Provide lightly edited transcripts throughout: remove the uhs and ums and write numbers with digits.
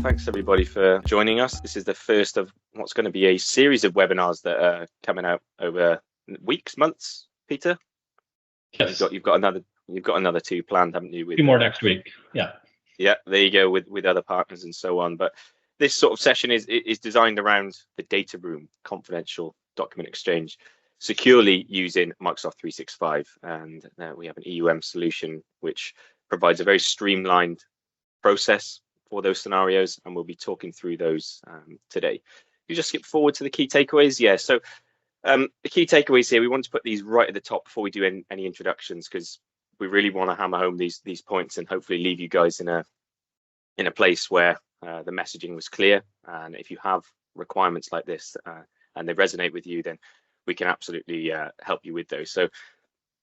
Thanks everybody for joining us. This is the first of what's going to be a series of webinars that are coming out over weeks, months. Peter, Yes. you've got another two planned, haven't you? With, 2 more next week. Yeah. Yeah, there you go, with other partners and so on. But this sort of session is designed around the data room, confidential document exchange, securely using Microsoft 365, and we have an EUM solution which provides a very streamlined process for those scenarios, and we'll be talking through those today. You just skip forward to the key takeaways. Yeah, so the key takeaways here, we want to put these right at the top before we do any introductions, because we really want to hammer home these points and hopefully leave you guys in a place where the messaging was clear. And if you have requirements like this and they resonate with you, then we can absolutely help you with those. So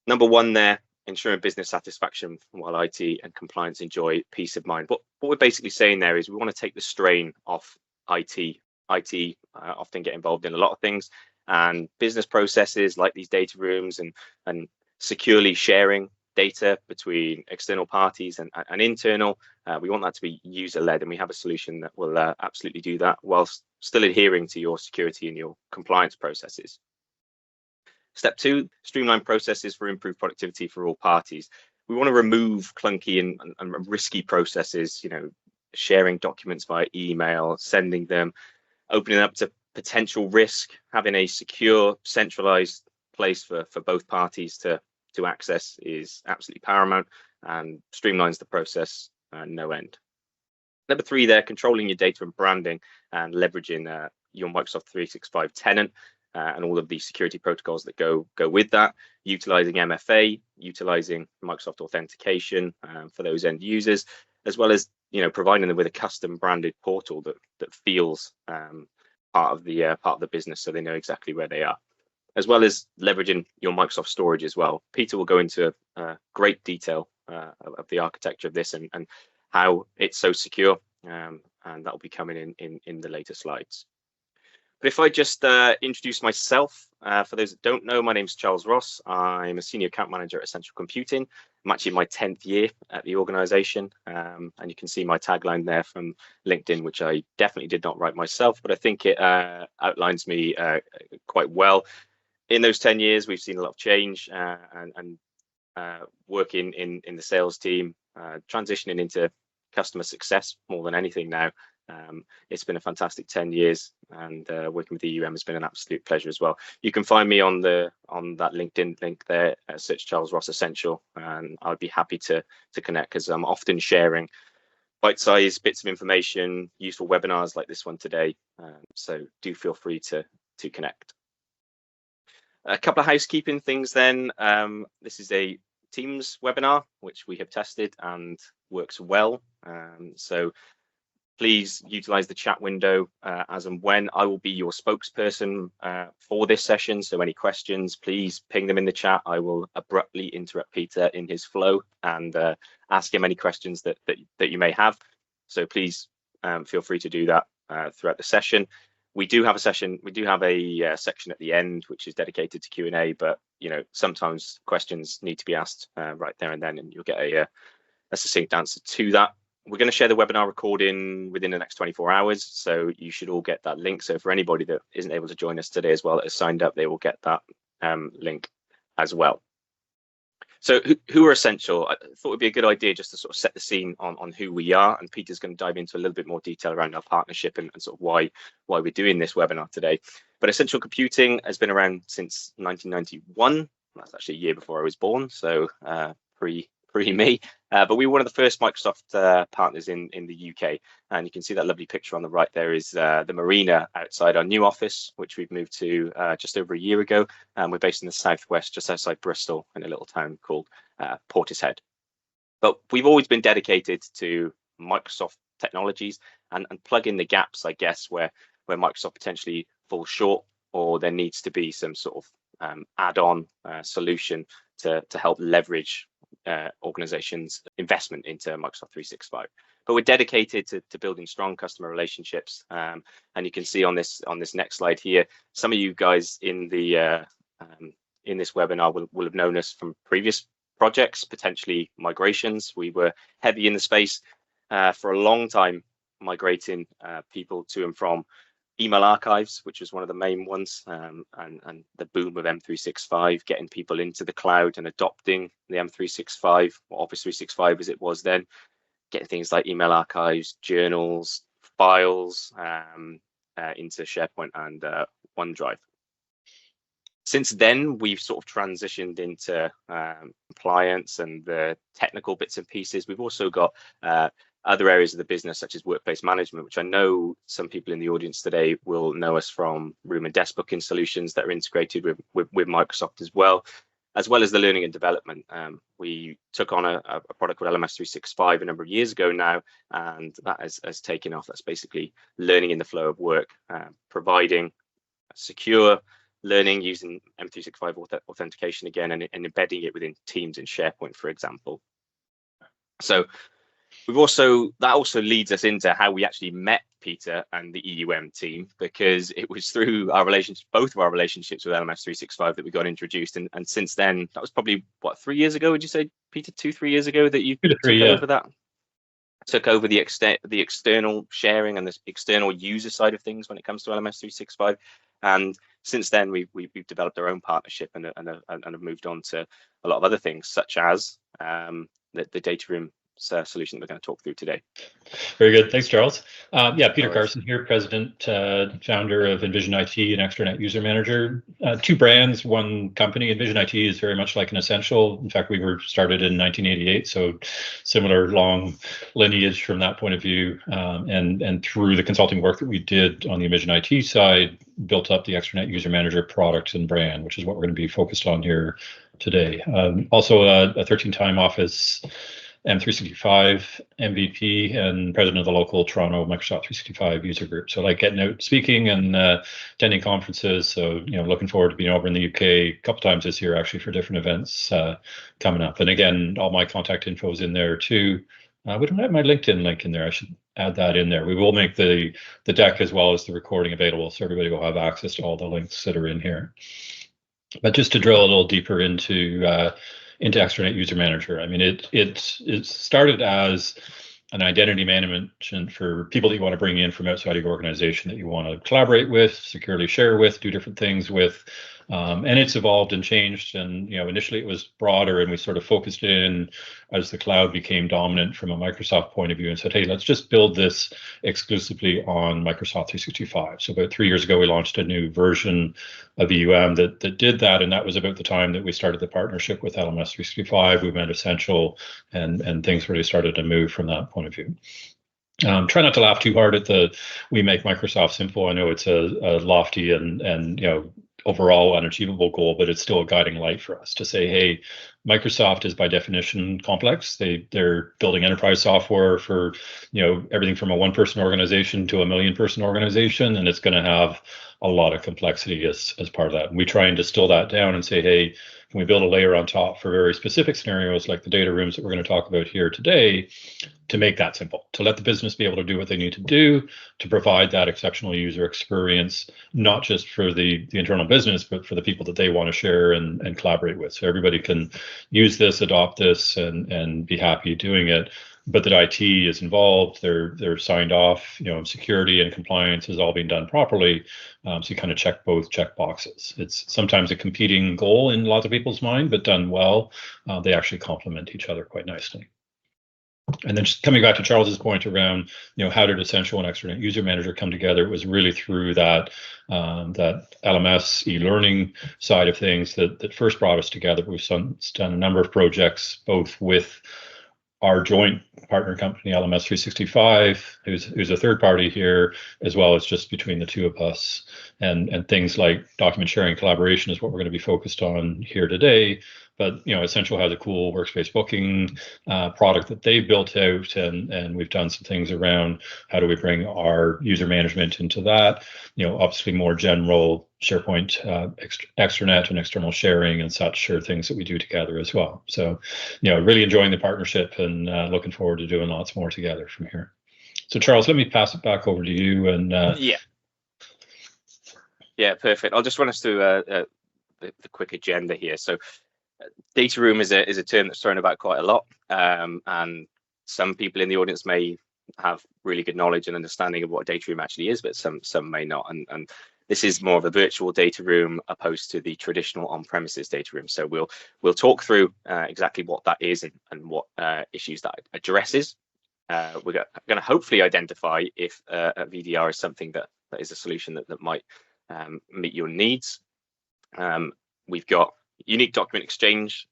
number one there, ensuring business satisfaction while IT and compliance enjoy peace of mind. What we're basically saying there is we want to take the strain off IT. IT often get involved in a lot of things, and business processes like these data rooms and securely sharing data between external parties and internal. We want that to be user-led, and we have a solution that will absolutely do that whilst still adhering to your security and your compliance processes. Step two, streamline processes for improved productivity for all parties. We want to remove clunky and risky processes, sharing documents via email, sending them, opening up to potential risk, having a secure, centralized place for both parties to access is absolutely paramount and streamlines the process no end. Number three there, controlling your data and branding and leveraging your Microsoft 365 tenant and all of the security protocols that go with that, utilizing MFA, utilizing Microsoft authentication for those end users, as well as providing them with a custom branded portal that feels part of the business, so they know exactly where they are, as well as leveraging your Microsoft storage as well. Peter will go into great detail of the architecture of this and how it's so secure, and that will be coming in the later slides. But if I just introduce myself, for those that don't know, my name's Charles Ross. I'm a senior account manager at Essential Computing. I'm actually in my 10th year at the organization, and you can see my tagline there from LinkedIn, which I definitely did not write myself, but I think it outlines me quite well. In those 10 years, we've seen a lot of change and working in the sales team, transitioning into customer success more than anything now. It's been a fantastic 10 years, and working with the EUM has been an absolute pleasure as well. You can find me on that LinkedIn link there, search Charles Ross Essential, and I'd be happy to connect, because I'm often sharing bite-sized bits of information, useful webinars like this one today. So do feel free to connect. A couple of housekeeping things then. This is a Teams webinar, which we have tested and works well. So please utilize the chat window as and when. I will be your spokesperson for this session. So any questions, please ping them in the chat. I will abruptly interrupt Peter in his flow and ask him any questions that you may have. So please feel free to do that throughout the session. We do have a section at the end which is dedicated to Q&A, but sometimes questions need to be asked right there and then, and you'll get a succinct answer to that. We're going to share the webinar recording within the next 24 hours, so you should all get that link. So for anybody that isn't able to join us today as well, that has signed up, they will get that link as well. So who are Essential? I thought it would be a good idea just to sort of set the scene on who we are, and Peter's going to dive into a little bit more detail around our partnership and sort of why we're doing this webinar today. But Essential Computing has been around since 1991. That's actually a year before I was born, so pre-me. But we were one of the first Microsoft partners in the UK, and you can see that lovely picture on the right there is the marina outside our new office, which we've moved to just over a year ago. We're based in the southwest, just outside Bristol, in a little town called Portishead. But we've always been dedicated to Microsoft technologies and plug in the gaps, I guess, where Microsoft potentially falls short, or there needs to be some sort of add-on solution to help leverage organizations' investment into Microsoft 365. But we're dedicated to building strong customer relationships, and you can see on this next slide here, some of you guys in this webinar will have known us from previous projects, potentially migrations. We were heavy in the space for a long time, migrating people to and from email archives, which was one of the main ones, and the boom of M365, getting people into the cloud and adopting the M365, or Office 365 as it was then, getting things like email archives, journals, files into SharePoint and OneDrive. Since then, we've sort of transitioned into compliance and the technical bits and pieces. We've also got other areas of the business, such as workplace management, which I know some people in the audience today will know us from room and desk booking solutions that are integrated with Microsoft as well as the learning and development. We took on a product called LMS 365 a number of years ago now, and that has taken off. That's basically learning in the flow of work, providing secure learning using M365 authentication again, and embedding it within Teams and SharePoint, for example. So that also leads us into how we actually met Peter and the EUM team, because it was through our relationship, both of our relationships with LMS 365, that we got introduced. And since then, that was probably, what, 3 years ago, would you say, Peter, 2-3 years ago that you took over the external sharing and the external user side of things when it comes to LMS 365. And since then, we've developed our own partnership and have moved on to a lot of other things, such as the data room solution that we're going to talk through today. Very good. Thanks, Charles. Peter Carson here, President, founder of Envision IT and Extranet User Manager. Two brands, one company. Envision IT is very much like an Essential. In fact, we were started in 1988, so similar long lineage from that point of view. And through the consulting work that we did on the Envision IT side, built up the Extranet User Manager product and brand, which is what we're going to be focused on here today. Also a 13-time Office M365 MVP and president of the local Toronto Microsoft 365 user group. So I like getting out speaking and attending conferences. So, looking forward to being over in the UK a couple times this year, actually, for different events coming up. And again, all my contact info is in there too. We don't have my LinkedIn link in there. I should add that in there. We will make the deck as well as the recording available, so everybody will have access to all the links that are in here. But just to drill a little deeper into Extranet User Manager. I mean, it started as an identity management for people that you want to bring in from outside of your organization, that you want to collaborate with, securely share with, do different things with. And it's evolved and changed. And initially it was broader, and we sort of focused in as the cloud became dominant from a Microsoft point of view, and said, hey, let's just build this exclusively on Microsoft 365. So about 3 years ago, we launched a new version of EUM that did that, and that was about the time that we started the partnership with LMS 365. We went Essential, and things really started to move from that point of view. Try not to laugh too hard at we make Microsoft simple. I know it's a lofty and overall unachievable goal, but it's still a guiding light for us to say, hey, Microsoft is by definition complex. They're building enterprise software for everything from a one-person organization to a million-person organization, and it's going to have a lot of complexity as part of that. And we try and distill that down and say, hey, can we build a layer on top for very specific scenarios like the data rooms that we're going to talk about here today, to make that simple, to let the business be able to do what they need to do, to provide that exceptional user experience, not just for the internal business, but for the people that they want to share and collaborate with. So everybody can use this, adopt this, and be happy doing it. But that IT is involved, they're signed off, security and compliance is all being done properly. So you kind of check both check boxes. It's sometimes a competing goal in lots of people's mind, but done well, they actually complement each other quite nicely. And then just coming back to Charles's point around, how did Essential and Extranet User Manager come together? It was really through that LMS e-learning side of things that first brought us together. We've done a number of projects, both with our joint partner company, LMS 365, who's a third party here, as well as just between the two of us. And things like document sharing collaboration is what we're going to be focused on here today. But Essential has a cool workspace booking product that they've built out, and we've done some things around how do we bring our user management into that. Obviously more general SharePoint, extranet and external sharing and such are things that we do together as well. So, really enjoying the partnership and looking forward to doing lots more together from here. So, Charles, let me pass it back over to you. And yeah, perfect. I'll just run us through the quick agenda here. So, data room is a term that's thrown about quite a lot, and some people in the audience may have really good knowledge and understanding of what a data room actually is, but some may not. And this is more of a virtual data room opposed to the traditional on-premises data room. So we'll talk through exactly what that is and what issues that addresses. We're going to hopefully identify if a VDR is something that is a solution that might meet your needs. We've got unique document exchange.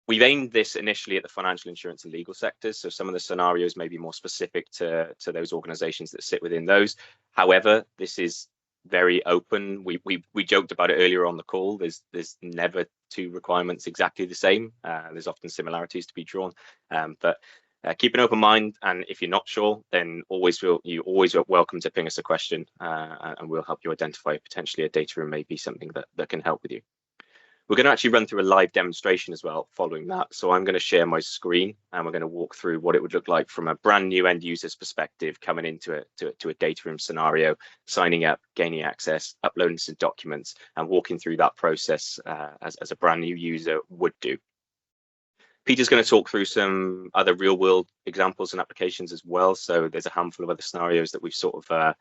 We've aimed this initially at the financial, insurance, and legal sectors. So some of the scenarios may be more specific to those organizations that sit within those. However, this is very open. We joked about it earlier on the call. There's never two requirements exactly the same. There's often similarities to be drawn, but keep an open mind. And if you're not sure, then you always are welcome to ping us a question, and we'll help you identify potentially a data room may be something that can help with you. We're going to actually run through a live demonstration as well following that. So I'm going to share my screen and we're going to walk through what it would look like from a brand new end user's perspective, coming into a data room scenario, signing up, gaining access, uploading some documents, and walking through that process as a brand new user would do. Peter's going to talk through some other real world examples and applications as well. So there's a handful of other scenarios that we've sort of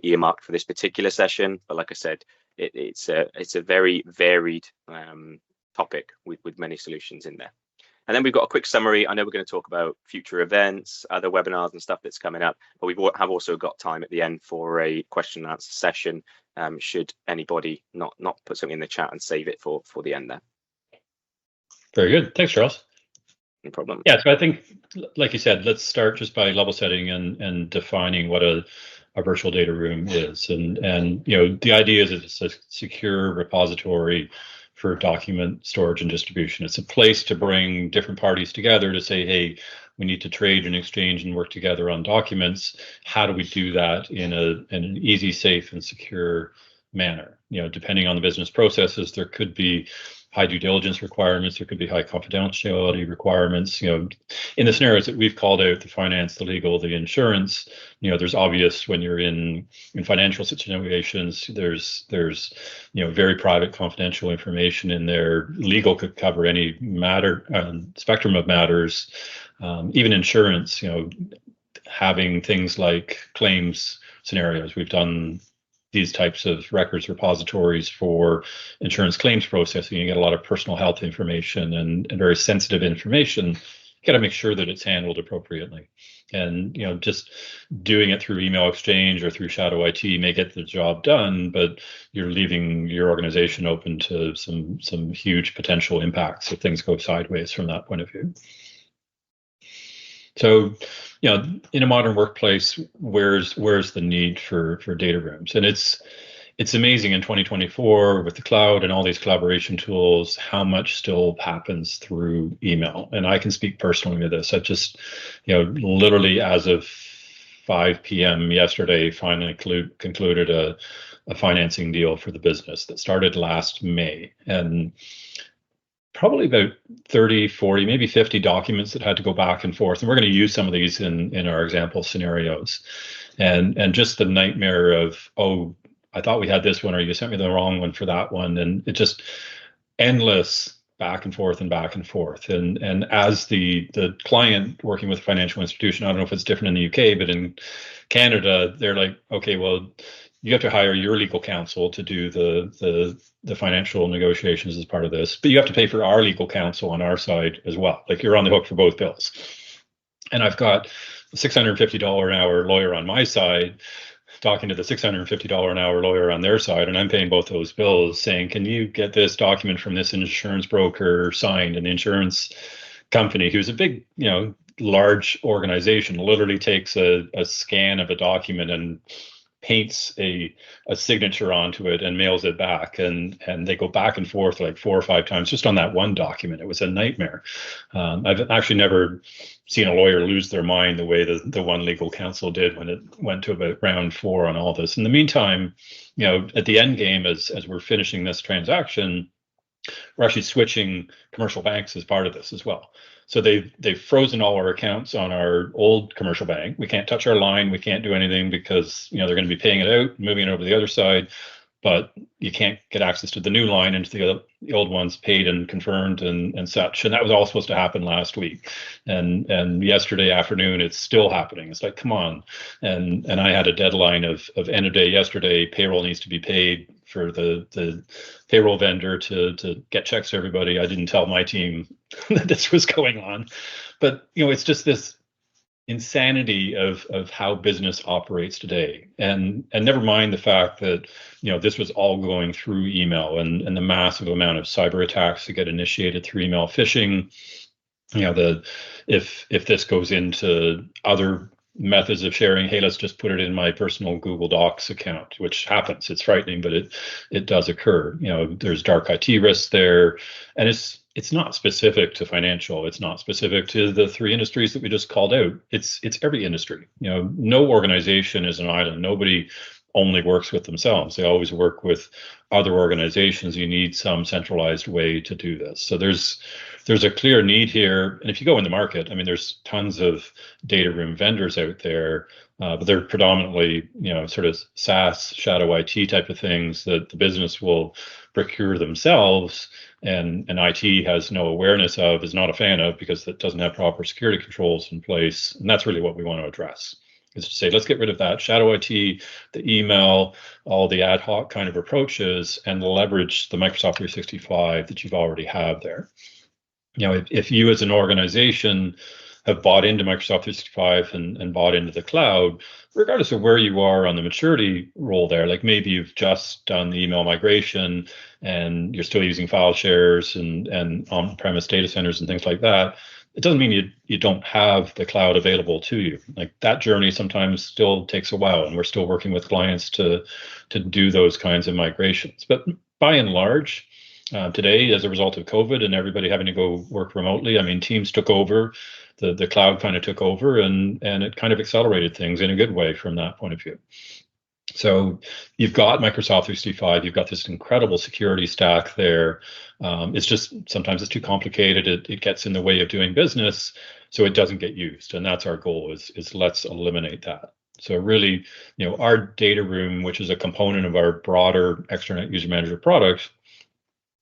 earmarked for this particular session. But like I said, it's a very varied topic with many solutions in there. And then we've got a quick summary. I know we're going to talk about future events, other webinars and stuff that's coming up, but we have also got time at the end for a question and answer session, should anybody not put something in the chat and save it for the end there. Very good. Thanks, Charles. No problem. Yeah, so I think, like you said, let's start just by level setting and defining what a virtual data room is. And the idea is it's a secure repository for document storage and distribution. It's a place to bring different parties together to say, hey, we need to trade and exchange and work together on documents. How do we do that in an easy, safe, and secure manner? Depending on the business processes, there could be high due diligence requirements, there could be high confidentiality requirements. In the scenarios that we've called out, the finance, the legal, the insurance, there's obvious when you're in financial situations, there's very private confidential information in there. Legal could cover any matter, spectrum of matters, even insurance, having things like claims scenarios. We've done these types of records repositories for insurance claims processing. You get a lot of personal health information and very sensitive information. You got to make sure that it's handled appropriately. And just doing it through email exchange or through shadow IT may get the job done, but you're leaving your organization open to some huge potential impacts if things go sideways from that point of view. So, in a modern workplace, where's the need for data rooms? And it's amazing in 2024 with the cloud and all these collaboration tools, how much still happens through email. And I can speak personally to this. I just, literally as of 5 p.m. yesterday, finally concluded a financing deal for the business that started last May. And probably about 30, 40, maybe 50 documents that had to go back and forth. And we're going to use some of these in our example scenarios. And just the nightmare of, oh, I thought we had this one, or you sent me the wrong one for that one. And it just endless back and forth and back and forth. And as the client working with a financial institution, I don't know if it's different in the UK, but in Canada, they're like, okay, well, you have to hire your legal counsel to do the financial negotiations as part of this, but you have to pay for our legal counsel on our side as well. Like, you're on the hook for both bills. And I've got a $650 an hour lawyer on my side talking to the $650 an hour lawyer on their side, and I'm paying both those bills, saying, can you get this document from this insurance broker signed? And the insurance company, who's a big, large organization, literally takes a scan of a document and paints a signature onto it and mails it back, and they go back and forth like 4 or 5 times just on that one document. It was a nightmare. I've actually never seen a lawyer lose their mind the way the one legal counsel did when it went to about round 4 on all this. In the meantime, at the end game, as we're finishing this transaction, we're actually switching commercial banks as part of this as well. So they've frozen all our accounts on our old commercial bank. We can't touch our line. We can't do anything because they're going to be paying it out, moving it over to the other side. but you can't get access to the new line until the old one's paid and confirmed and such. And that was all supposed to happen last week. And yesterday afternoon, it's still happening. It's like, come on. And I had a deadline of end of day yesterday. Payroll needs to be paid for the payroll vendor to get checks to everybody. I didn't tell my team that this was going on. But, it's just this insanity of how business operates today, and never mind the fact that this was all going through email, and the massive amount of cyber attacks that get initiated through email phishing. If this goes into other methods of sharing, hey, let's just put it in my personal Google Docs account, which happens. It's frightening, but it does occur. There's dark IT risks there, and it's not specific to financial. It's not specific to the three industries that we just called out. It's every industry. No organization is an island. Nobody only works with themselves. They always work with other organizations. You need some centralized way to do this. So there's a clear need here. And if you go in the market, there's tons of data room vendors out there, but they're predominantly, sort of SaaS, shadow IT type of things that the business will procure themselves, and IT has no awareness of, is not a fan of, because it doesn't have proper security controls in place. And that's really what we want to address, is to say, let's get rid of that shadow IT, the email, all the ad hoc kind of approaches, and leverage the Microsoft 365 that you've already have there. If you as an organization have bought into Microsoft 365 and bought into the cloud, regardless of where you are on the maturity role there, like maybe you've just done the email migration and you're still using file shares and on-premise data centers and things like that, it doesn't mean you don't have the cloud available to you. Like, that journey sometimes still takes a while, and we're still working with clients to do those kinds of migrations. But by and large, today, as a result of COVID and everybody having to go work remotely, Teams took over, the cloud kind of took over, and it kind of accelerated things in a good way from that point of view. So you've got Microsoft 365, you've got this incredible security stack there. It's just, sometimes it's too complicated. It gets in the way of doing business, so it doesn't get used. And that's our goal, is let's eliminate that. So really, our data room, which is a component of our broader Extranet User Manager product,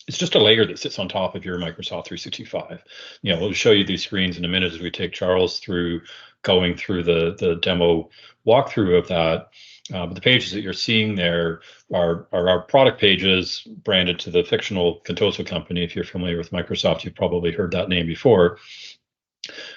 it's just a layer that sits on top of your Microsoft 365. We'll show you these screens in a minute as we take Charles through going through the demo walkthrough of that. But the pages that you're seeing there are our product pages branded to the fictional Contoso company. If you're familiar with Microsoft, you've probably heard that name before.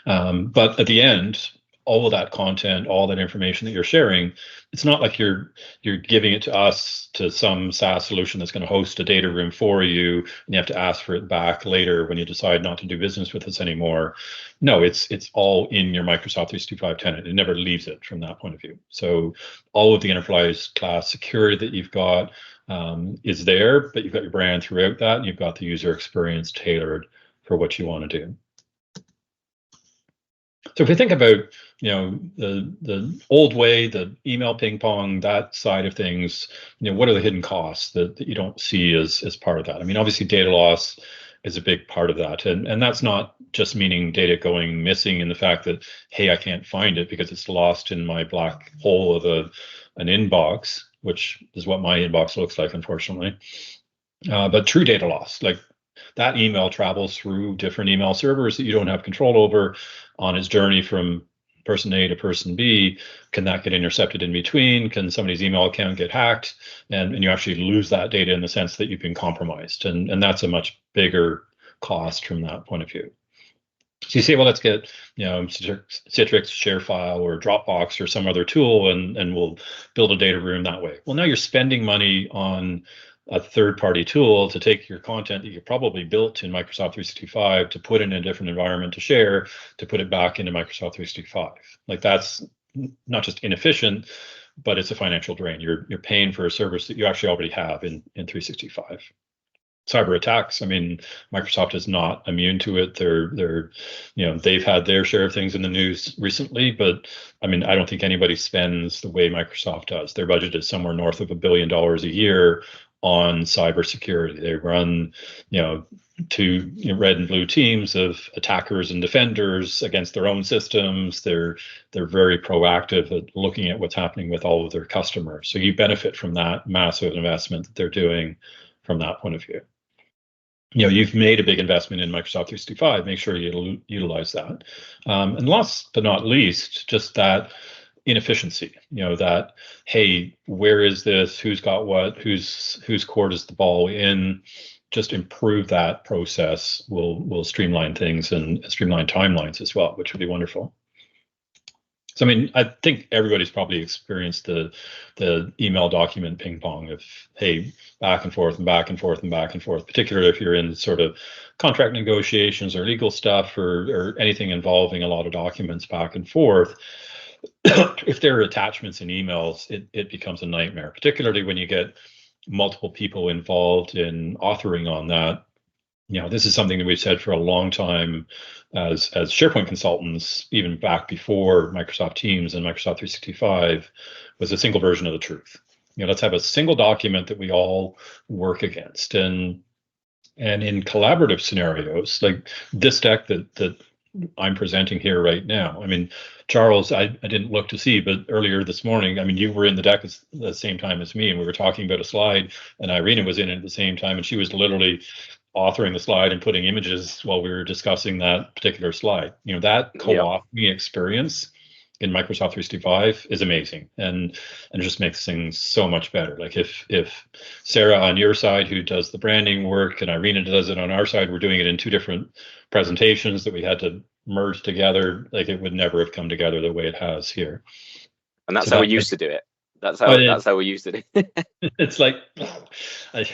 But at the end, all of that content, all that information that you're sharing, it's not like you're giving it to us, to some SaaS solution that's going to host a data room for you, and you have to ask for it back later when you decide not to do business with us anymore. No, it's all in your Microsoft 365 tenant. It never leaves it from that point of view. So all of the enterprise class security that you've got is there, but you've got your brand throughout that, and you've got the user experience tailored for what you want to do. So if we think about, the old way, the email ping pong, that side of things, what are the hidden costs that you don't see as part of that? Obviously data loss is a big part of that. And that's not just meaning data going missing in the fact that, hey, I can't find it because it's lost in my black hole of an inbox, which is what my inbox looks like, unfortunately. But true data loss, like that email travels through different email servers that you don't have control over on its journey from person A to person B. Can that get intercepted in between? Can somebody's email account get hacked? And you actually lose that data in the sense that you've been compromised. And that's a much bigger cost from that point of view. So you say, well, let's get, Citrix, ShareFile, or Dropbox, or some other tool, and we'll build a data room that way. Well, now you're spending money on a third-party tool to take your content that you probably built in Microsoft 365 to put in a different environment to share, to put it back into Microsoft 365. Like, that's not just inefficient, but it's a financial drain. You're paying for a service that you actually already have in 365. Cyber attacks, Microsoft is not immune to it. They've had their share of things in the news recently, but I don't think anybody spends the way Microsoft does. Their budget is somewhere north of $1 billion a year on cybersecurity. They run, to red and blue teams of attackers and defenders against their own systems. They're very proactive at looking at what's happening with all of their customers. So you benefit from that massive investment that they're doing from that point of view. You've made a big investment in Microsoft 365. Make sure you utilize that. And last but not least, just that inefficiency. That, hey, where is this? Who's got what? Whose court is the ball in? Just improve that process. Will streamline things and streamline timelines as well, which would be wonderful. So, I think everybody's probably experienced the email document ping pong of, hey, back and forth and back and forth and back and forth, particularly if you're in sort of contract negotiations or legal stuff or anything involving a lot of documents back and forth. If there are attachments in emails, it becomes a nightmare, particularly when you get multiple people involved in authoring on that. This is something that we've said for a long time as SharePoint consultants, even back before Microsoft Teams and Microsoft 365 was a single version of the truth. Let's have a single document that we all work against. And in collaborative scenarios, like this deck that I'm presenting here right now. Charles, I didn't look to see, but earlier this morning, you were in the deck at the same time as me, and we were talking about a slide, and Irina was in it at the same time, and she was literally authoring the slide and putting images while we were discussing that particular slide. That co-authoring experience in Microsoft 365 is amazing, and it just makes things so much better. Like if Sarah on your side, who does the branding work, and Irina does it on our side, we're doing it in two different presentations that we had to merge together, like it would never have come together the way it has here. And that's how we used to do it. That's how we used to do it. It's like, I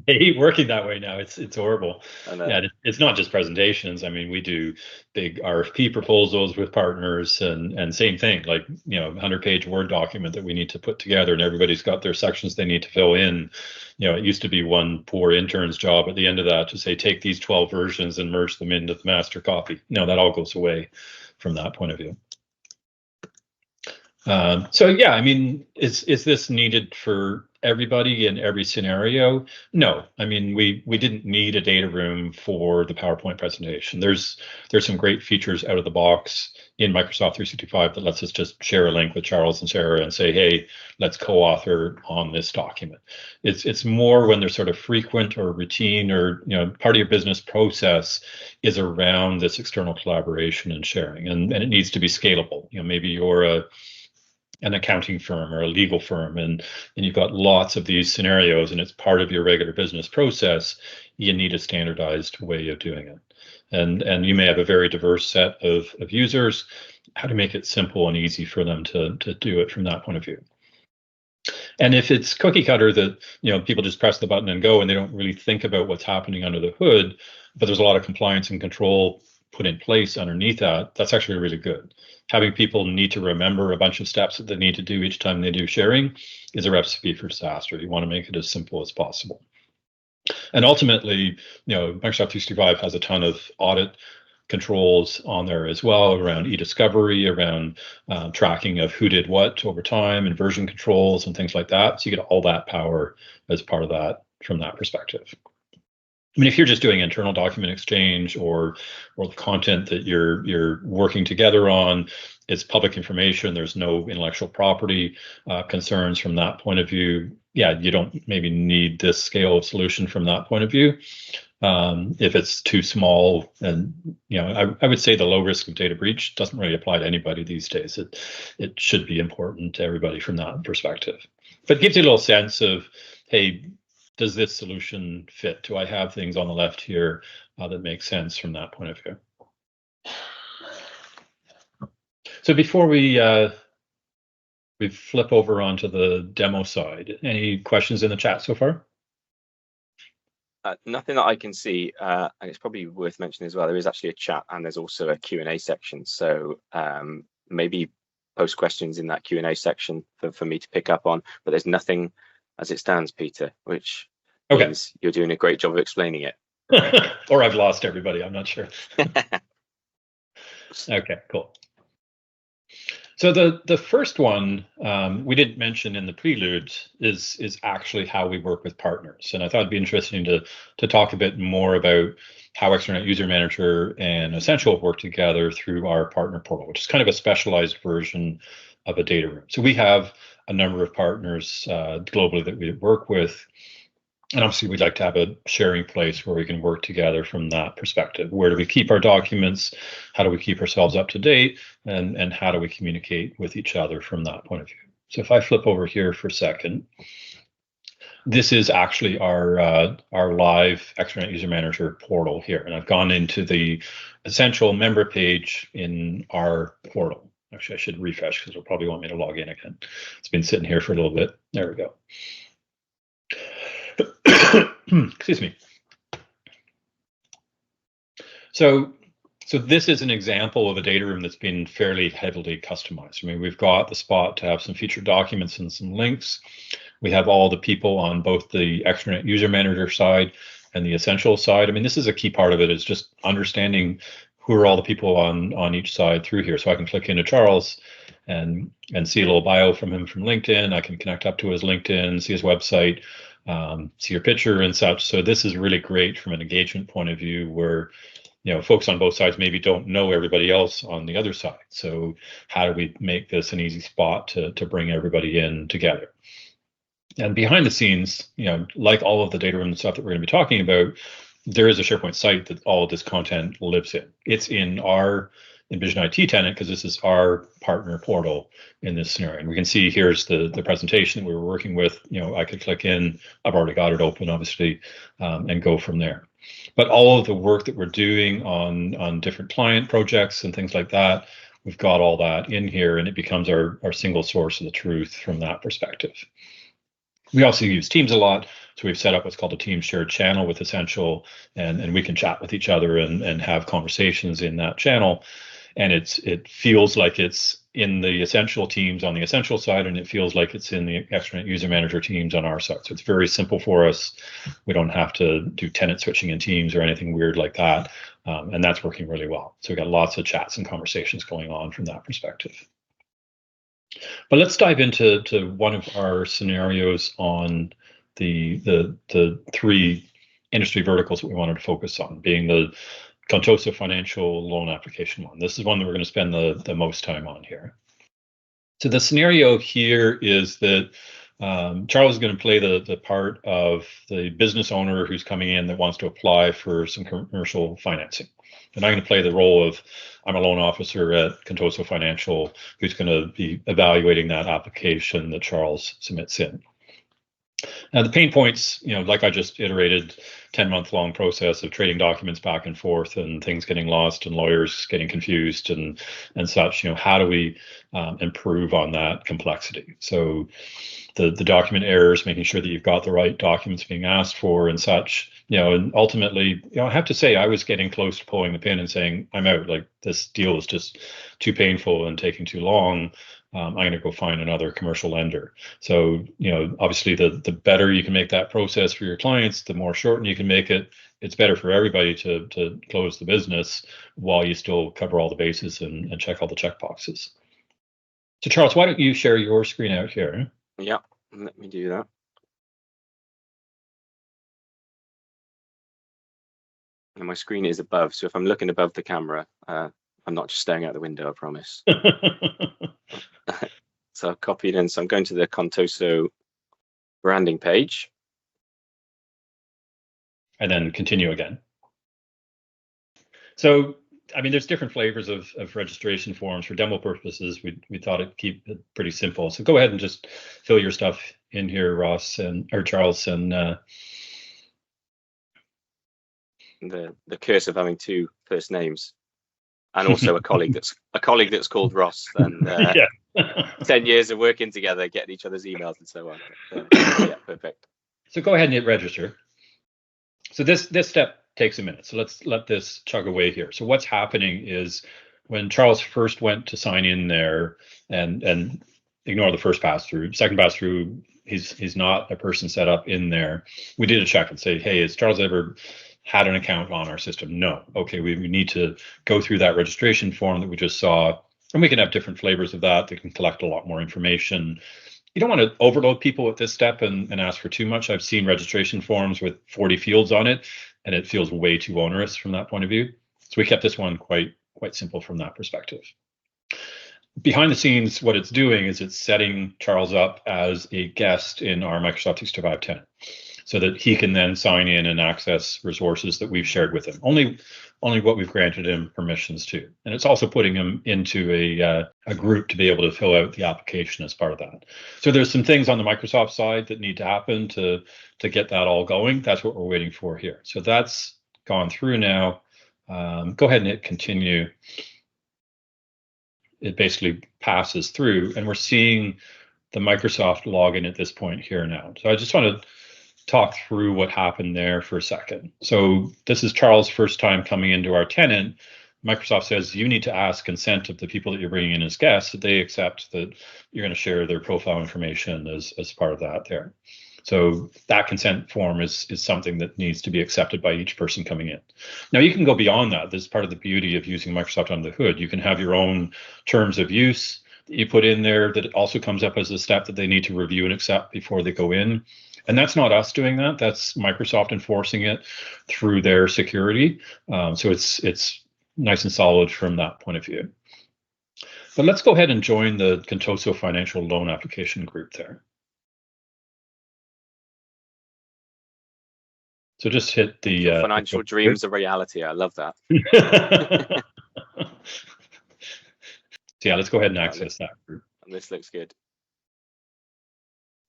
hate working that way now. It's horrible. Yeah, it's not just presentations. We do big RFP proposals with partners, and same thing, like 100-page Word document that we need to put together, and everybody's got their sections they need to fill in. It used to be one poor intern's job at the end of that to say, take these 12 versions and merge them into the master copy. That all goes away from that point of view. So yeah, is this needed for everybody in every scenario? No, we didn't need a data room for the PowerPoint presentation. There's some great features out of the box in Microsoft 365 that lets us just share a link with Charles and Sarah and say, hey, let's co-author on this document. It's more when there's sort of frequent or routine or part of your business process is around this external collaboration and sharing, and it needs to be scalable. Maybe you're an accounting firm or a legal firm, and you've got lots of these scenarios, and it's part of your regular business process. You need a standardized way of doing it, and you may have a very diverse set of users. How to make it simple and easy for them to do it from that point of view. And if it's cookie cutter that people just press the button and go, and they don't really think about what's happening under the hood, but there's a lot of compliance and control put in place underneath that, that's actually really good. Having people need to remember a bunch of steps that they need to do each time they do sharing is a recipe for disaster. You want to make it as simple as possible. And ultimately, Microsoft 365 has a ton of audit controls on there as well around e-discovery, around tracking of who did what over time, and version controls and things like that. So you get all that power as part of that from that perspective. If you're just doing internal document exchange or the content that you're working together on, it's public information. There's no intellectual property concerns from that point of view. Yeah, you don't maybe need this scale of solution from that point of view. If it's too small, and I would say the low risk of data breach doesn't really apply to anybody these days. It should be important to everybody from that perspective. But it gives you a little sense of, hey, does this solution fit? Do I have things on the left here that make sense from that point of view? So before we flip over onto the demo side, any questions in the chat so far? Nothing that I can see, and it's probably worth mentioning as well, there is actually a chat and there's also a Q&A section. So maybe post questions in that Q&A section for me to pick up on, but there's nothing as it stands, Peter, which means you're doing a great job of explaining it. Or I've lost everybody, I'm not sure. Okay, cool. So the first one we didn't mention in the prelude is actually how we work with partners, and I thought it'd be interesting to talk a bit more about how Extranet User Manager and Essential work together through our partner portal, which is kind of a specialized version of a data room. So we have a number of partners globally that we work with. And obviously, we'd like to have a sharing place where we can work together from that perspective. Where do we keep our documents? How do we keep ourselves up to date? And how do we communicate with each other from that point of view? So if I flip over here for a second, this is actually our live Extranet User Manager portal here. And I've gone into the Essential member page in our portal. Actually, I should refresh because it'll probably want me to log in again. It's been sitting here for a little bit. There we go. Excuse me. So this is an example of a data room that's been fairly heavily customized. I mean, we've got the spot to have some featured documents and some links. We have all the people on both the Extranet User Manager side and the Essential side. I mean, this is a key part of it, is just understanding who are all the people on each side through here. So I can click into Charles and see a little bio from him from LinkedIn. I can connect up to his LinkedIn, see his website, see your picture and such. So this is really great from an engagement point of view, where folks on both sides maybe don't know everybody else on the other side. So how do we make this an easy spot to bring everybody in together? And behind the scenes, like all of the data room stuff that we're going to be talking about, there is a SharePoint site that all of this content lives in. It's in our Envision IT tenant, because this is our partner portal in this scenario. And we can see here's the presentation that we were working with. I could click in, I've already got it open, obviously, and go from there. But all of the work that we're doing on different client projects and things like that, we've got all that in here, and it becomes our single source of the truth from that perspective. We also use Teams a lot, so we've set up what's called a Teams shared channel with Essential, and we can chat with each other and have conversations in that channel. And it feels like it's in the Essential teams on the Essential side, and it feels like it's in the Extranet User Manager teams on our side. So it's very simple for us. We don't have to do tenant switching in Teams or anything weird like that, and that's working really well. So we've got lots of chats and conversations going on from that perspective. But let's dive into one of our scenarios on the three industry verticals that we wanted to focus on, being the Contoso financial loan application one. This is one that we're going to spend the most time on here. So the scenario here is that Charles is going to play the part of the business owner who's coming in that wants to apply for some commercial financing. And I'm going to play the role of, I'm a loan officer at Contoso Financial who's going to be evaluating that application that Charles submits in. Now, the pain points, like I just iterated, 10-month-long process of trading documents back and forth and things getting lost and lawyers getting confused and such. How do we improve on that complexity? So the document errors, making sure that you've got the right documents being asked for and such. And ultimately, I have to say, I was getting close to pulling the pin and saying, I'm out. Like, this deal is just too painful and taking too long. I'm going to go find another commercial lender. So, obviously, the better you can make that process for your clients, the more shortened you can make it. It's better for everybody to close the business while you still cover all the bases and check all the check boxes. So, Charles, why don't you share your screen out here? Yeah, let me do that. And my screen is above, so if I'm looking above the camera, I'm not just staring out the window, I promise. So I've copied in. So I'm going to the Contoso branding page. And then continue again. So, I mean, there's different flavors of registration forms. For demo purposes, we thought it'd keep it pretty simple. So go ahead and just fill your stuff in here, Ross or Charles, and the curse of having two first names, and also a colleague that's called Ross, and 10 years of working together, getting each other's emails and so on. Yeah, perfect. So go ahead and hit register. So this step takes a minute. So let's let this chug away here. So what's happening is when Charles first went to sign in there and ignore the first pass through, second pass through, he's not a person set up in there. We did a check and say, hey, has Charles ever had an account on our system? No. Okay, we need to go through that registration form that we just saw And we can have different flavors of that. They can collect a lot more information. You don't want to overload people at this step and ask for too much. I've seen registration forms with 40 fields on it, and it feels way too onerous from that point of view. So we kept this one quite simple from that perspective. Behind the scenes, what it's doing is it's setting Charles up as a guest in our Microsoft 365 tenant, so that he can then sign in and access resources that we've shared with him. Only what we've granted him permissions to. And it's also putting him into a group to be able to fill out the application as part of that. So there's some things on the Microsoft side that need to happen to get that all going. That's what we're waiting for here. So that's gone through now. Go ahead and hit continue. It basically passes through, and we're seeing the Microsoft login at this point here now. So I just want to talk through what happened there for a second. So this is Charles' first time coming into our tenant. Microsoft says you need to ask consent of the people that you're bringing in as guests, that they accept that you're going to share their profile information as part of that there. So that consent form is something that needs to be accepted by each person coming in. Now you can go beyond that. This is part of the beauty of using Microsoft under the hood. You can have your own terms of use that you put in there that also comes up as a step that they need to review and accept before they go in. And that's not us doing that. That's Microsoft enforcing it through their security. So it's nice and solid from that point of view. But let's go ahead and join the Contoso Financial Loan Application group there. So just hit the financial dreams of reality. I love that. So yeah, let's go ahead and access that group. This looks good.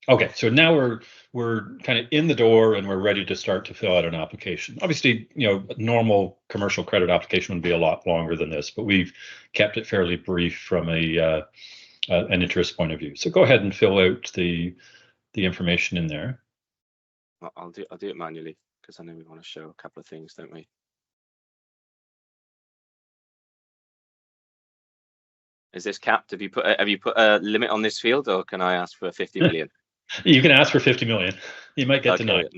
Okay, so now we're kind of in the door and we're ready to start to fill out an application. Obviously, a normal commercial credit application would be a lot longer than this, but we've kept it fairly brief from an interest point of view. So go ahead and fill out the information in there. I'll do it manually because I know we want to show a couple of things, don't we? Is this capped? Have you put a limit on this field, or can I ask for 50 million? You can ask for 50 million. You might get denied.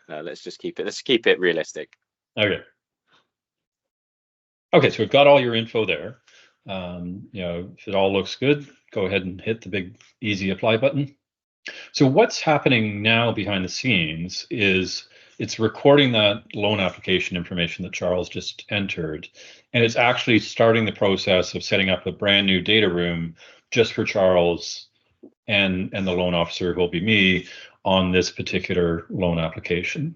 No, let's just keep it. Let's keep it realistic. Okay. Okay, so we've got all your info there. If it all looks good, go ahead and hit the big easy apply button. So what's happening now behind the scenes is it's recording that loan application information that Charles just entered, and it's actually starting the process of setting up a brand new data room just for Charles and the loan officer, who will be me, on this particular loan application.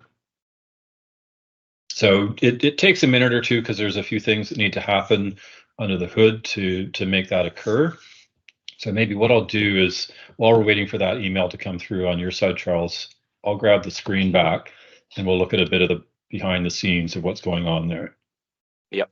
So it takes a minute or two because there's a few things that need to happen under the hood to make that occur. So maybe what I'll do is, while we're waiting for that email to come through on your side, Charles, I'll grab the screen back and we'll look at a bit of the behind the scenes of what's going on there. Yep.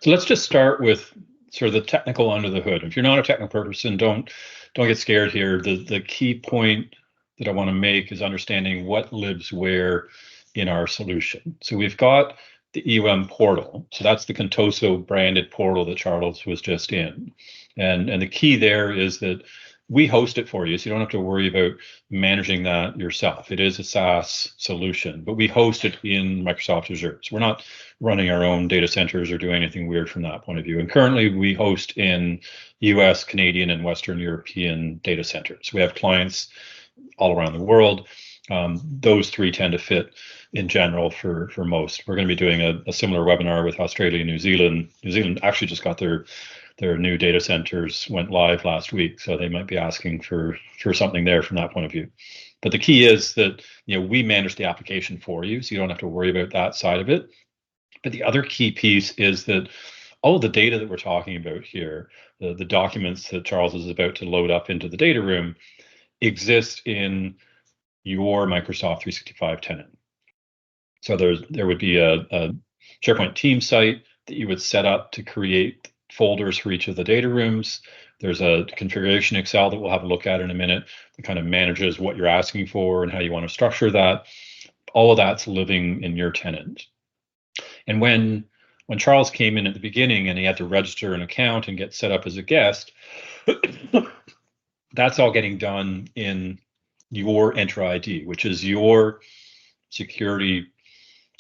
So let's just start with sort of the technical under the hood. If you're not a technical person, don't get scared here. The key point that I want to make is understanding what lives where in our solution. So we've got the EUM portal. So that's the Contoso branded portal that Charles was just in. And the key there is that we host it for you, so you don't have to worry about managing that yourself. It is a SaaS solution, but we host it in Microsoft Azure. So we're not running our own data centers or doing anything weird from that point of view. And currently we host in US, Canadian, and Western European data centers. We have clients all around the world. Those three tend to fit in general for most. We're going to be doing a similar webinar with Australia and New Zealand. New Zealand actually just got their new data centers went live last week, so they might be asking for something there from that point of view. But the key is that we manage the application for you, so you don't have to worry about that side of it. But the other key piece is that all of the data that we're talking about here, the documents that Charles is about to load up into the data room, exist in your Microsoft 365 tenant. So there would be a SharePoint team site that you would set up to create folders for each of the data rooms. There's a configuration Excel that we'll have a look at in a minute that kind of manages what you're asking for and how you want to structure that. All of that's living in your tenant. And when Charles came in at the beginning and he had to register an account and get set up as a guest, that's all getting done in your Entra ID, which is your security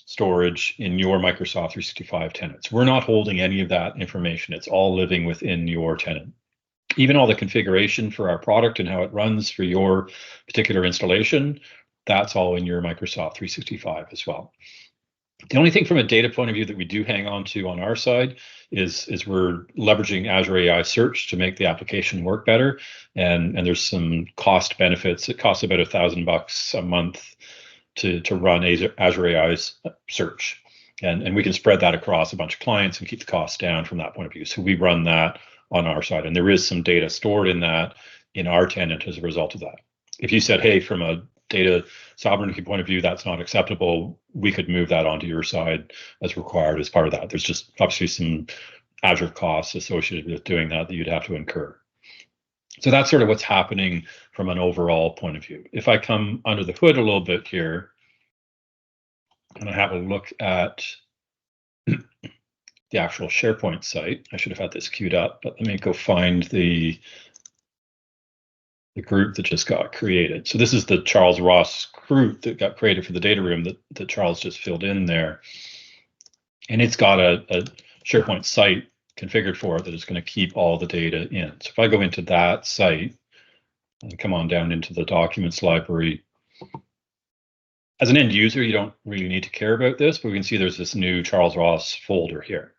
storage in your Microsoft 365 tenants. We're not holding any of that information. It's all living within your tenant. Even all the configuration for our product and how it runs for your particular installation, that's all in your Microsoft 365 as well. The only thing from a data point of view that we do hang on to on our side is we're leveraging Azure AI Search to make the application work better. And there's some cost benefits. It costs about $1,000 a month to run Azure AI Search. And we can spread that across a bunch of clients and keep the costs down from that point of view. So we run that on our side. And there is some data stored in that in our tenant as a result of that. If you said, hey, from a data sovereignty point of view, that's not acceptable, we could move that onto your side as required as part of that. There's just obviously some Azure costs associated with doing that you'd have to incur. So that's sort of what's happening from an overall point of view. If I come under the hood a little bit here and I have a look at the actual SharePoint site, I should have had this queued up, but let me go find the group that just got created. So this is the Charles Ross group that got created for the data room that Charles just filled in there. And it's got a SharePoint site configured for it that is going to keep all the data in. So if I go into that site and come on down into the documents library, as an end user, you don't really need to care about this, but we can see there's this new Charles Ross folder here.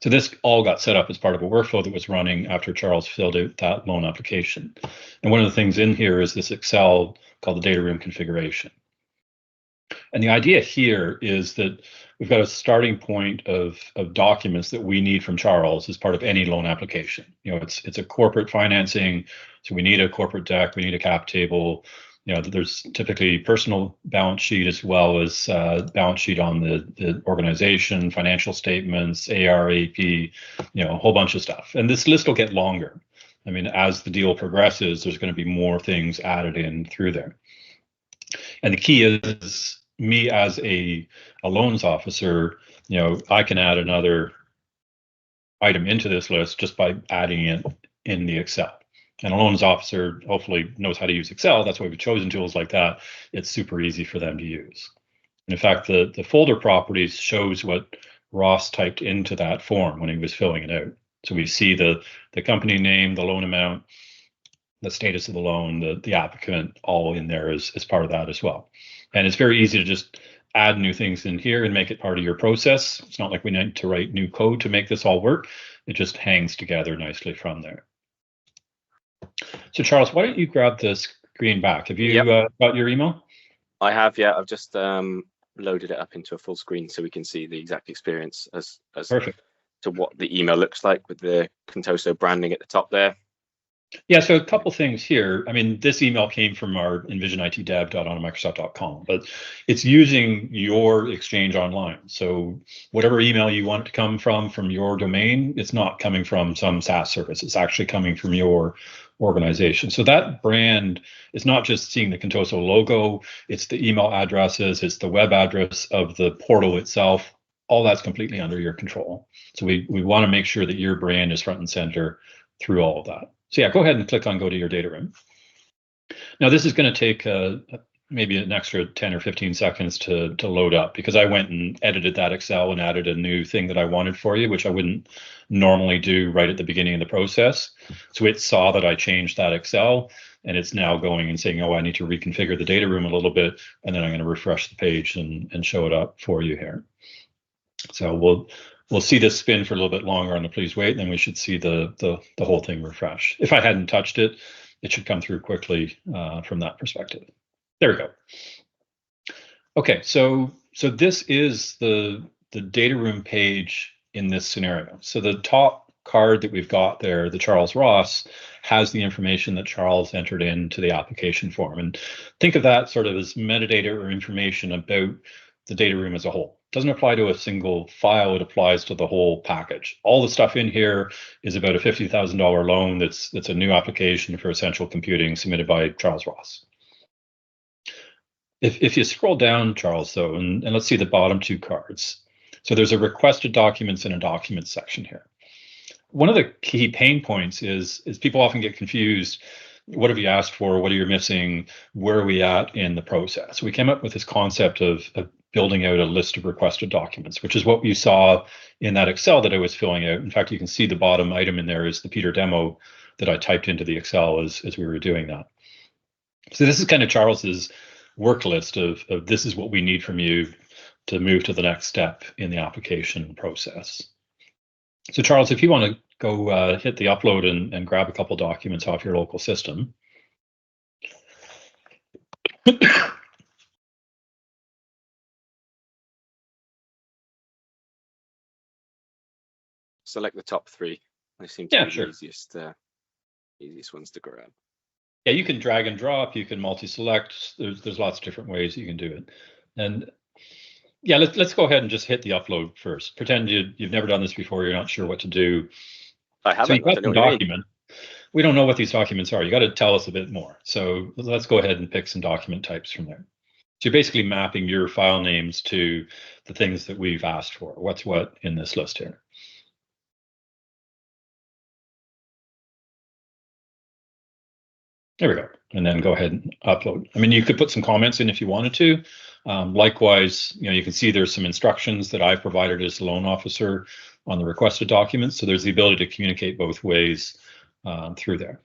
So this all got set up as part of a workflow that was running after Charles filled out that loan application. And one of the things in here is this Excel called the data room configuration. And the idea here is that we've got a starting point of documents that we need from Charles as part of any loan application. You know, it's a corporate financing, so we need a corporate deck, we need a cap table. You know, there's typically personal balance sheet as well as balance sheet on the organization, financial statements, AR, AP, you know, a whole bunch of stuff. And this list will get longer. I mean, as the deal progresses, there's going to be more things added in through there. And the key is me as a loans officer, you know, I can add another item into this list just by adding it in the Excel. And a loans officer hopefully knows how to use Excel. That's why we've chosen tools like that. It's super easy for them to use. And in fact, the folder properties shows what Ross typed into that form when he was filling it out. So we see the company name, the loan amount, the status of the loan, the applicant, all in there as part of that as well. And it's very easy to just add new things in here and make it part of your process. It's not like we need to write new code to make this all work. It just hangs together nicely from there. So Charles, why don't you grab the screen back? Have you got your email? I have, yeah. I've just loaded it up into a full screen so we can see the exact experience as Perfect. To what the email looks like with the Contoso branding at the top there. Yeah, so a couple things here. I mean, this email came from our envisionitdev.onmicrosoft.com, but it's using your Exchange Online. So whatever email you want it to come from your domain, it's not coming from some SaaS service. It's actually coming from your organization. So that brand is not just seeing the Contoso logo, it's the email addresses, it's the web address of the portal itself. All that's completely under your control. So we want to make sure that your brand is front and center through all of that. So yeah, go ahead and click on Go to your data room. Now this is going to take maybe an extra 10 or 15 seconds to load up because I went and edited that Excel and added a new thing that I wanted for you, which I wouldn't normally do right at the beginning of the process. So it saw that I changed that Excel and it's now going and saying, oh, I need to reconfigure the data room a little bit. And then I'm going to refresh the page and show it up for you here. So we'll see this spin for a little bit longer on the please wait, and then we should see the whole thing refresh. If I hadn't touched it, it should come through quickly from that perspective. There we go. Okay, so this is the data room page in this scenario. So the top card that we've got there, the Charles Ross, has the information that Charles entered into the application form. And think of that sort of as metadata or information about the data room as a whole. It doesn't apply to a single file, it applies to the whole package. All the stuff in here is about a $50,000 loan that's a new application for essential computing submitted by Charles Ross. If you scroll down, Charles, though, and let's see the bottom two cards. So there's a requested documents and a documents section here. One of the key pain points is people often get confused. What have you asked for? What are you missing? Where are we at in the process? We came up with this concept of building out a list of requested documents, which is what you saw in that Excel that I was filling out. In fact, you can see the bottom item in there is the Peter demo that I typed into the Excel as we were doing that. So this is kind of Charles's work list of this is what we need from you to move to the next step in the application process. So Charles, if you want to go hit the upload and grab a couple documents off your local system. Select the top three. They seem to be sure. the easiest ones to grab. Yeah, you can drag and drop, you can multi-select. There's lots of different ways you can do it. And yeah, let's go ahead and just hit the upload first. Pretend you've never done this before, you're not sure what to do. I haven't. So you've got the document. We don't know what these documents are. You got to tell us a bit more. So let's go ahead and pick some document types from there. So you're basically mapping your file names to the things that we've asked for. What's what in this list here? There we go. And then go ahead and upload. I mean, you could put some comments in if you wanted to. Likewise, you can see there's some instructions that I've provided as the loan officer on the requested documents. So there's the ability to communicate both ways through there.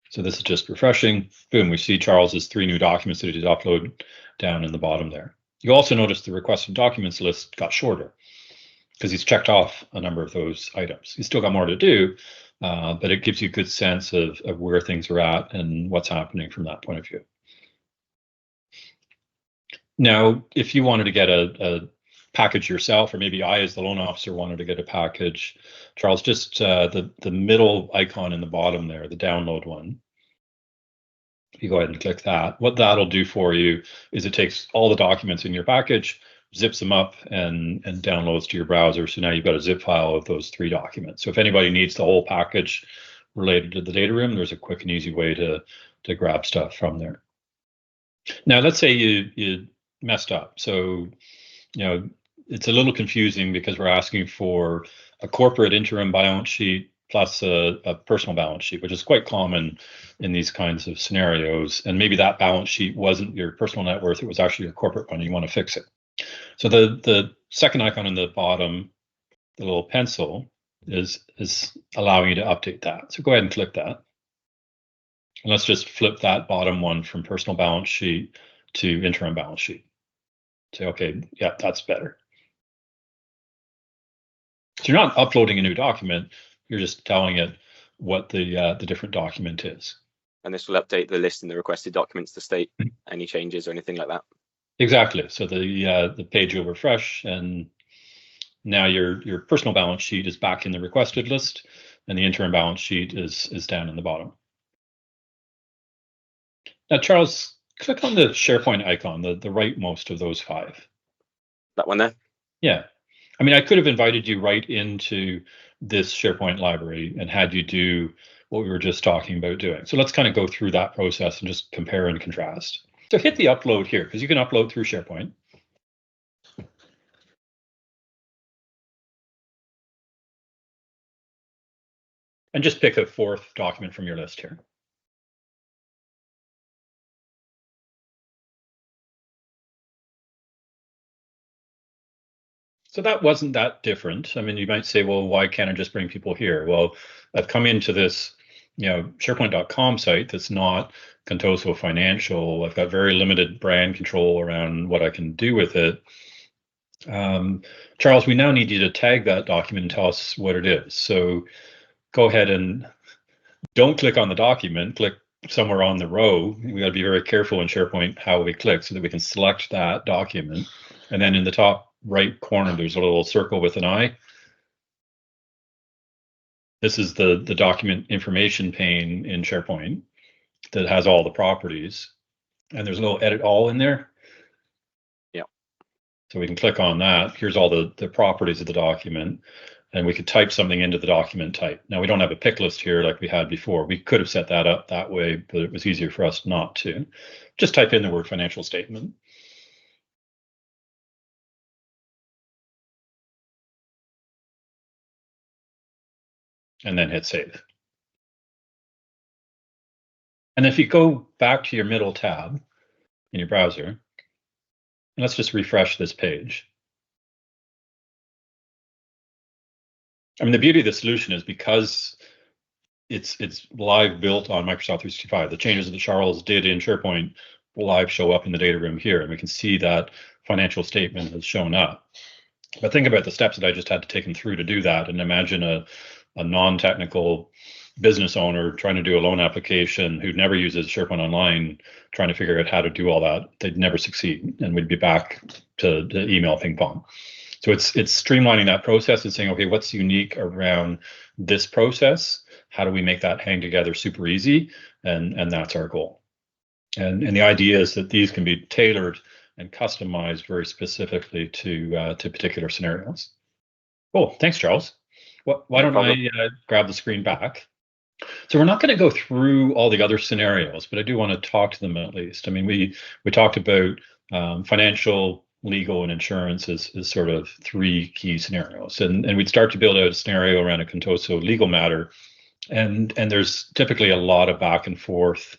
So this is just refreshing. Boom, we see Charles's 3 new documents that he did upload down in the bottom there. You also notice the requested documents list got shorter because he's checked off a number of those items. He's still got more to do, but it gives you a good sense of where things are at and what's happening from that point of view. Now, if you wanted to get a package yourself, or maybe I, as the loan officer, wanted to get a package, Charles, just the middle icon in the bottom there, the download one, if you go ahead and click that, what that'll do for you is it takes all the documents in your package, zips them up, and downloads to your browser. So now you've got a zip file of those 3 documents. So if anybody needs the whole package related to the data room, there's a quick and easy way to grab stuff from there. Now, let's say you messed up. So, it's a little confusing because we're asking for a corporate interim balance sheet plus a personal balance sheet, which is quite common in these kinds of scenarios. And maybe that balance sheet wasn't your personal net worth, it was actually your corporate one, and you want to fix it. So the second icon in the bottom, the little pencil, is allowing you to update that. So go ahead and click that. And let's just flip that bottom one from personal balance sheet to interim balance sheet. Say, okay, yeah, that's better. So you're not uploading a new document, you're just telling it what the different document is. And this will update the list and the requested documents to state any changes or anything like that. Exactly. So the page will refresh, and now your personal balance sheet is back in the requested list, and the interim balance sheet is down in the bottom. Now, Charles, click on the SharePoint icon, the rightmost of those 5. That one there? Yeah. I mean, I could have invited you right into this SharePoint library and had you do what we were just talking about doing. So let's kind of go through that process and just compare and contrast. So hit the upload here, because you can upload through SharePoint. And just pick a 4th document from your list here. So that wasn't that different. I mean, you might say, well, why can't I just bring people here? Well, I've come into this, SharePoint.com site that's not Contoso Financial. I've got very limited brand control around what I can do with it. Charles, we now need you to tag that document and tell us what it is. So go ahead and don't click on the document, click somewhere on the row. We got to be very careful in SharePoint how we click so that we can select that document. And then in the top right corner, there's a little circle with an eye. This is the document information pane in SharePoint that has all the properties. And there's a little edit all in there. Yeah. So we can click on that. Here's all the properties of the document. And we could type something into the document type. Now, we don't have a pick list here like we had before. We could have set that up that way, but it was easier for us not to. Just type in the word financial statement. And then hit save. And if you go back to your middle tab in your browser, Let's just refresh this page. I mean, the beauty of the solution is because it's live built on Microsoft 365. The changes that Charles did in SharePoint will live show up in the data room here, and we can see that financial statement has shown up. But think about the steps that I just had to take them through to do that, and imagine a non-technical business owner trying to do a loan application who never uses SharePoint Online, trying to figure out how to do all that. They'd never succeed, and we'd be back to email ping pong. So it's streamlining that process and saying, okay, what's unique around this process? How do we make that hang together super easy? And that's our goal. And the idea is that these can be tailored and customized very specifically to particular scenarios. Cool, thanks, Charles. Why don't I grab the screen back? So we're not going to go through all the other scenarios, but I do want to talk to them at least. I mean, we talked about financial, legal, and insurance as sort of three key scenarios, and we'd start to build out a scenario around a Contoso legal matter, and there's typically a lot of back and forth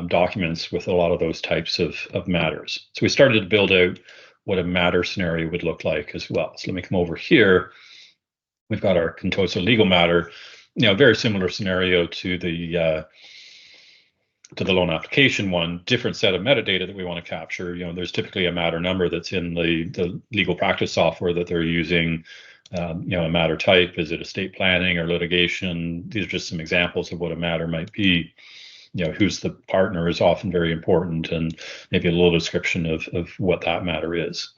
documents with a lot of those types of matters. So we started to build out what a matter scenario would look like as well. So let me come over here. We've got our Contoso legal matter, very similar scenario to the loan application one, different set of metadata that we want to capture. There's typically a matter number that's in the legal practice software that they're using. A matter type, is it estate planning or litigation? These are just some examples of what a matter might be. Who's the partner is often very important, and maybe a little description of what that matter is.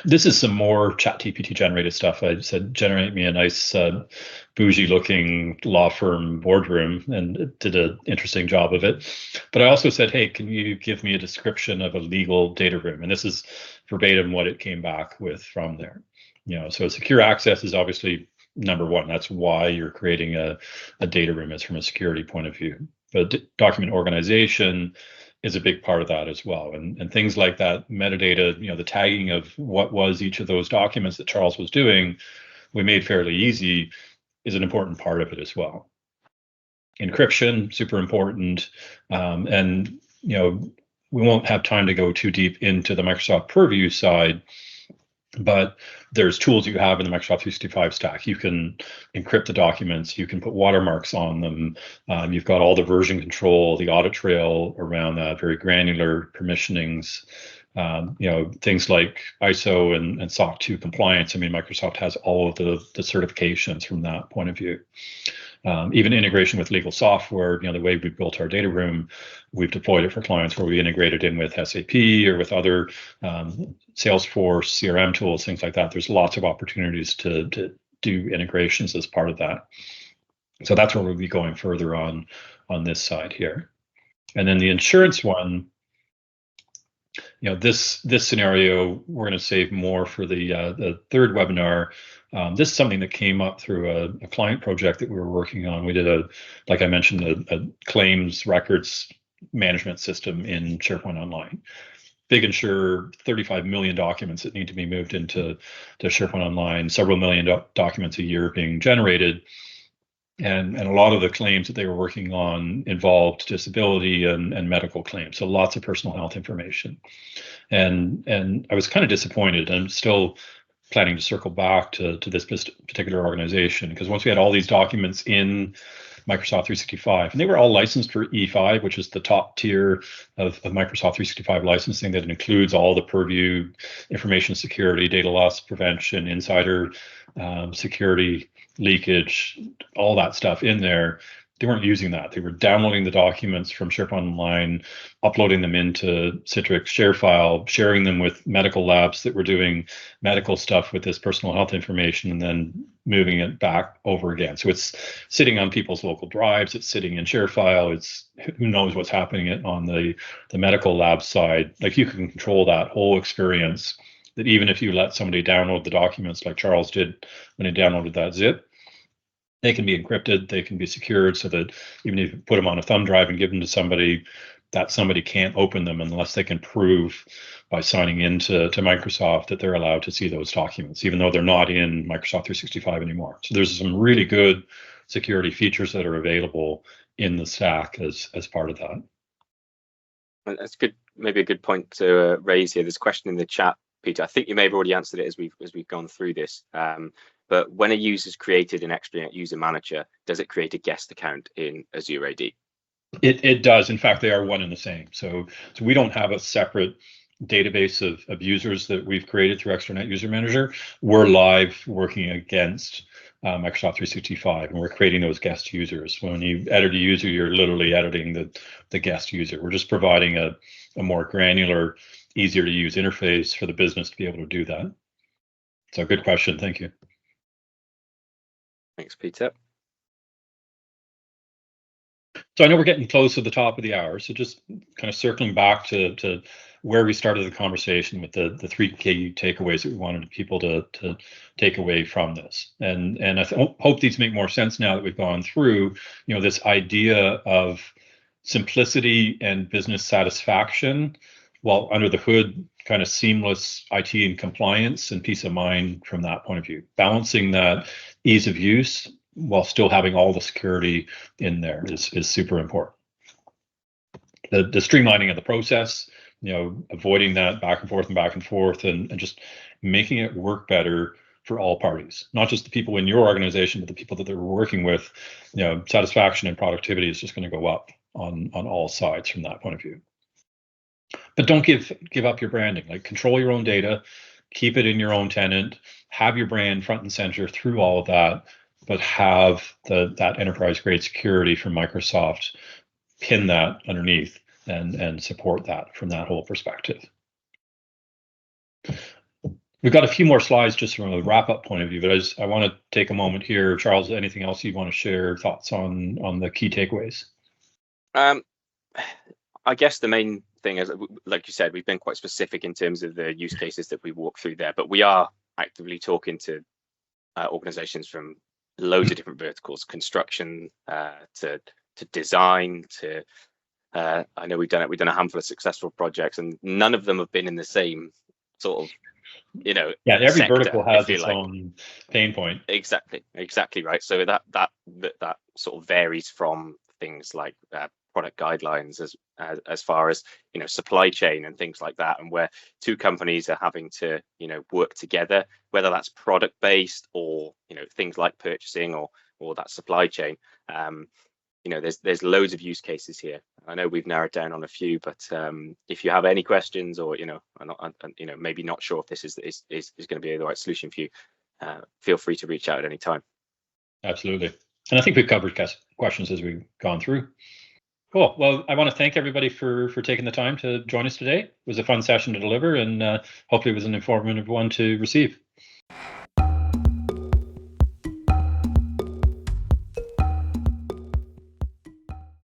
This is some more ChatGPT generated stuff. I said, generate me a nice bougie looking law firm boardroom, and it did an interesting job of it. But I also said, hey, can you give me a description of a legal data room? And this is verbatim what it came back with from there. So secure access is obviously number one. That's why you're creating a data room, is from a security point of view. But document organization is a big part of that as well. And things like that metadata, the tagging of what was each of those documents that Charles was doing, we made fairly easy, is an important part of it as well. Encryption, super important. And we won't have time to go too deep into the Microsoft Purview side, but there's tools you have in the Microsoft 365 stack. You can encrypt the documents, you can put watermarks on them. You've got all the version control, the audit trail around that, very granular permissionings, things like ISO and SOC 2 compliance. I mean, Microsoft has all of the certifications from that point of view. Even integration with legal software, the way we built our data room, we've deployed it for clients where we integrated in with SAP or with other Salesforce, CRM tools, things like that. There's lots of opportunities to do integrations as part of that. So that's where we'll be going further on this side here. And then the insurance one, this scenario, we're going to save more for the third webinar. This is something that came up through a client project that we were working on. We did like I mentioned, a claims records management system in SharePoint Online. Big insurer, 35 million documents that need to be moved into SharePoint Online, several million documents a year being generated. And a lot of the claims that they were working on involved disability and medical claims, so lots of personal health information. And I was kind of disappointed. I'm still planning to circle back to this particular organization, because once we had all these documents in Microsoft 365, and they were all licensed for E5, which is the top tier of Microsoft 365 licensing that includes all the Purview, information security, data loss prevention, insider security, leakage, all that stuff in there. They weren't using that. They were downloading the documents from SharePoint Online, uploading them into Citrix ShareFile, sharing them with medical labs that were doing medical stuff with this personal health information, and then moving it back over again. So it's sitting on people's local drives. It's sitting in ShareFile. It's who knows what's happening on the medical lab side. Like, you can control that whole experience, that even if you let somebody download the documents like Charles did when he downloaded that zip, they can be encrypted, they can be secured, so that even if you put them on a thumb drive and give them to somebody, that somebody can't open them unless they can prove by signing into Microsoft that they're allowed to see those documents, even though they're not in Microsoft 365 anymore. So there's some really good security features that are available in the stack as part of that. That's good maybe a good point to raise here. There's a question in the chat, Peter. I think you may have already answered it as we've gone through this. But when a user's created an Extranet User Manager, does it create a guest account in Azure AD? It does. In fact, they are one and the same. So we don't have a separate database of users that we've created through Extranet User Manager. We're live working against Microsoft 365, and we're creating those guest users. When you edit a user, you're literally editing the guest user. We're just providing a more granular, easier to use interface for the business to be able to do that. So good question. Thank you. Thanks, Peter. So I know we're getting close to the top of the hour. So just kind of circling back to where we started the conversation with the 3 key takeaways that we wanted people to take away from this. And I hope these make more sense now that we've gone through, this idea of simplicity and business satisfaction, while under the hood, kind of seamless IT and compliance and peace of mind from that point of view. Balancing that ease of use while still having all the security in there is super important. The streamlining of the process, avoiding that back and forth and just making it work better for all parties, not just the people in your organization, but the people that they're working with. Satisfaction and productivity is just going to go up on all sides from that point of view. But don't give up your branding. Like, control your own data, keep it in your own tenant, have your brand front and center through all of that, but have that enterprise grade security from Microsoft pin that underneath and support that from that whole perspective. We've got a few more slides just from a wrap up point of view, but I want to take a moment here. Charles, anything else you want to share, thoughts on the key takeaways? I guess the main thing is, like you said, we've been quite specific in terms of the use cases that we walk through there, but we are actively talking to organizations from loads of different verticals, construction to design to I know we've done a handful of successful projects, and none of them have been in the same sort of every sector, vertical has its own pain point. Exactly right. So that sort of varies from things like product guidelines as far as supply chain and things like that, and where two companies are having to work together, whether that's product based or things like purchasing or that supply chain. There's loads of use cases here. I know we've narrowed down on a few, but if you have any questions or maybe not sure if this is going to be the right solution for you, feel free to reach out at any time. Absolutely. And I think we've covered questions as we've gone through. Cool. Well, I want to thank everybody for taking the time to join us today. It was a fun session to deliver, and hopefully it was an informative one to receive.